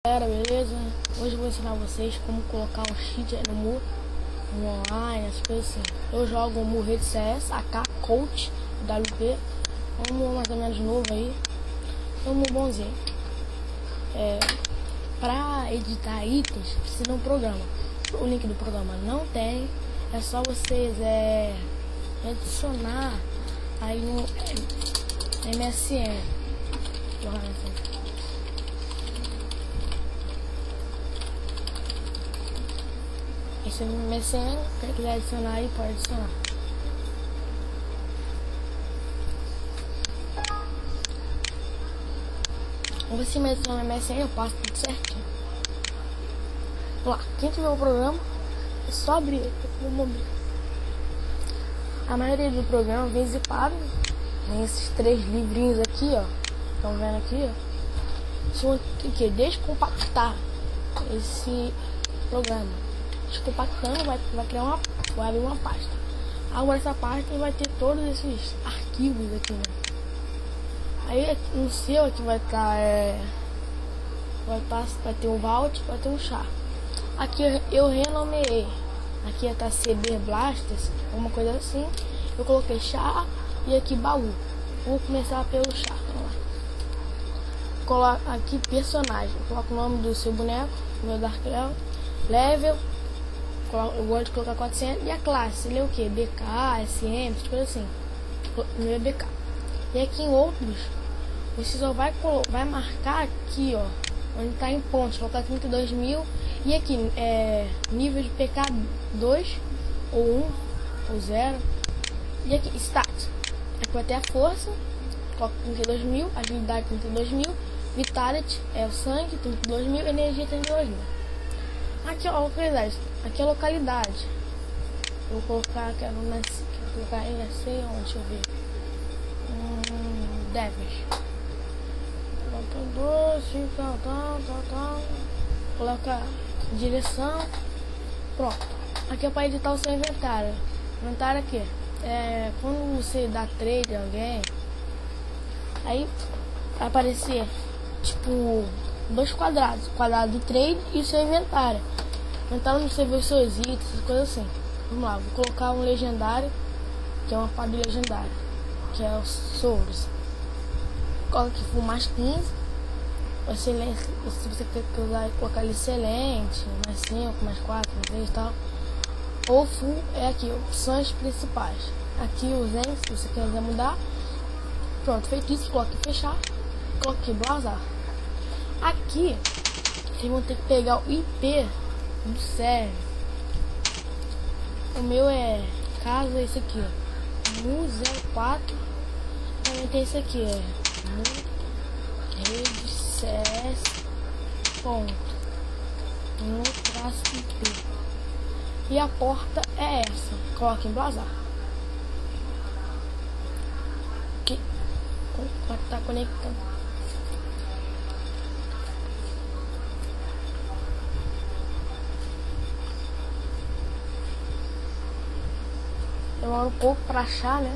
Galera, beleza? Hoje eu vou ensinar vocês como colocar um cheat no Mu, no online, as coisas assim. Eu jogo o Mu Rede CS, AK, Coach, WP, um Mu mais ou menos novo aí, um Mu bonzinho. Pra editar itens, precisa de um programa. O link do programa não tem, é só vocês adicionar aí no MSN. Esse é o MSN, quem quiser adicionar aí pode adicionar. Você me adiciona no MSN, eu passo tudo certinho. Lá, quem tiver o programa, é só abrir. A maioria do programa vem zipado. Tem esses 3 livrinhos aqui, ó. Estão vendo aqui, ó? São que descompactar esse programa. Descompactando, vai abrir uma pasta. Agora essa pasta vai ter todos esses arquivos aqui, né? Aí no seu aqui vai estar vai ter um vault, vai ter um char. Aqui eu renomeei. Aqui está CB Blasters, uma coisa assim. Eu coloquei char e aqui baú. Vou começar pelo char. Coloco aqui personagem. Eu coloco o nome do seu boneco, meu Dark Level. Eu gosto de colocar 400 e a classe, ele é o que? BK, SM, essas coisas assim. O meu é BK. E aqui em outros, você só vai marcar aqui, ó, onde está em pontos, colocar 32.000 e aqui nível de PK 2 ou 1 ou 0. E aqui status, aqui vai ter a força, coloca 32.000, agilidade 32.000, vitality é o sangue 32.000, energia 32.000. Aqui ó, aqui é a localidade. Eu vou colocar, quero colocar ainda sei onde, deixa eu ver. Devils. Coloca direção. Pronto. Aqui é para editar o seu inventário. Inventário aqui. Quando você dá trade a alguém, aí vai aparecer tipo 2 quadrados. Quadrado de trade e o seu inventário. Então você vê os seus itens, essas coisas assim. Vamos lá, vou colocar um legendário, que é uma fada legendária, que é o Souls. Coloca aqui full mais 15. Excelente, se você quer colocar ali excelente, mais 5, mais 4, mais 3 e tal. Ou full é aqui, opções principais. Aqui o Zen, se você quiser mudar. Pronto, feito isso, coloca aqui fechar. Coloca aqui browser. Aqui vocês vão ter que pegar o IP do server. O meu caso esse aqui, Mu04. Também tem esse aqui, Mu Rede CS ponto no traço IP. E a porta é essa. Coloca em browser. Aqui tá conectando. Demora um pouco para achar, né?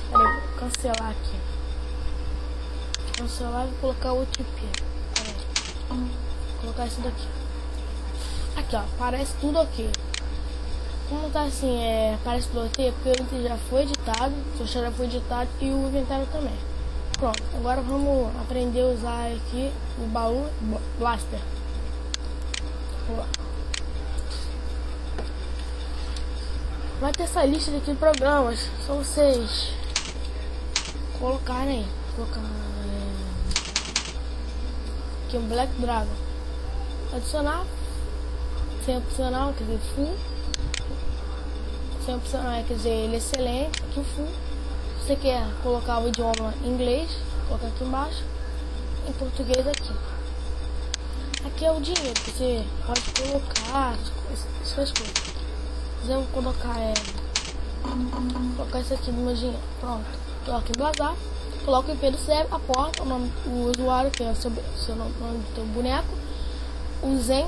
Peraí, vou cancelar aqui. Cancelar e vou colocar outro IP. Peraí. Vou colocar isso daqui. Aqui, ó. Parece tudo ok. Como tá assim, parece tudo ok, porque o item já foi editado, o seu já foi editado e o inventário também. Pronto, agora vamos aprender a usar aqui o baú Blaster. Vamos lá. Vai ter essa lista aqui de programas, só vocês colocarem. Colocar aqui um Black Dragon. Adicionar. Sem opcional, quer dizer full. Sem opcional, quer dizer ele é excelente. Aqui o full. Se você quer colocar o idioma inglês, coloca aqui embaixo. Em português aqui. Aqui é o dinheiro que você pode colocar essas coisas. Eu vou colocar isso aqui no meu dinheiro. Pronto. Coloca em blazar. Coloca o IP do server, a porta, o usuário, que é o seu nome do teu boneco. O Zen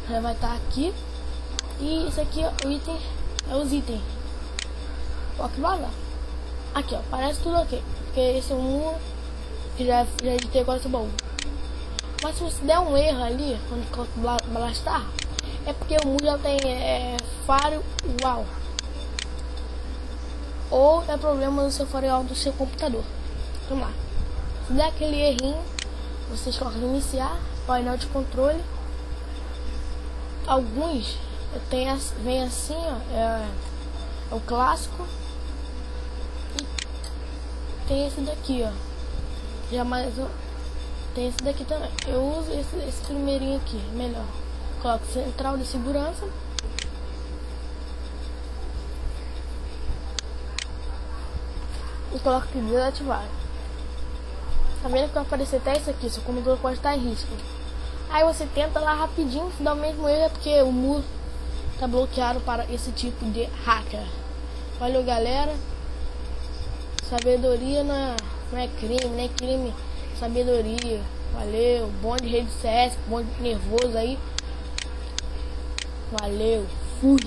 já vai estar aqui. E isso aqui o item é os itens. Coloca em blazar. Aqui ó, parece tudo ok. Porque esse é um que já editei agora esse baú. Mas se você der um erro ali, quando blastar, é porque o Mu já tem firewall. Ou é problema do seu firewall do seu computador. Vamos lá. Se der aquele errinho, vocês colocam iniciar, painel de controle. Alguns vem assim, ó, é o clássico. E tem esse daqui, ó. Tem esse daqui também. Eu uso esse primeirinho aqui, melhor. Coloco central de segurança. E coloco aqui desativado. Tá vendo que vai aparecer até isso aqui, seu computador pode estar em risco. Aí você tenta lá rapidinho, se dá o mesmo erro é porque o Mu tá bloqueado para esse tipo de hacker. Valeu, galera. Sabedoria não é crime, nem crime, sabedoria. Valeu, bom de rede CS, bom de nervoso aí. Valeu, fui.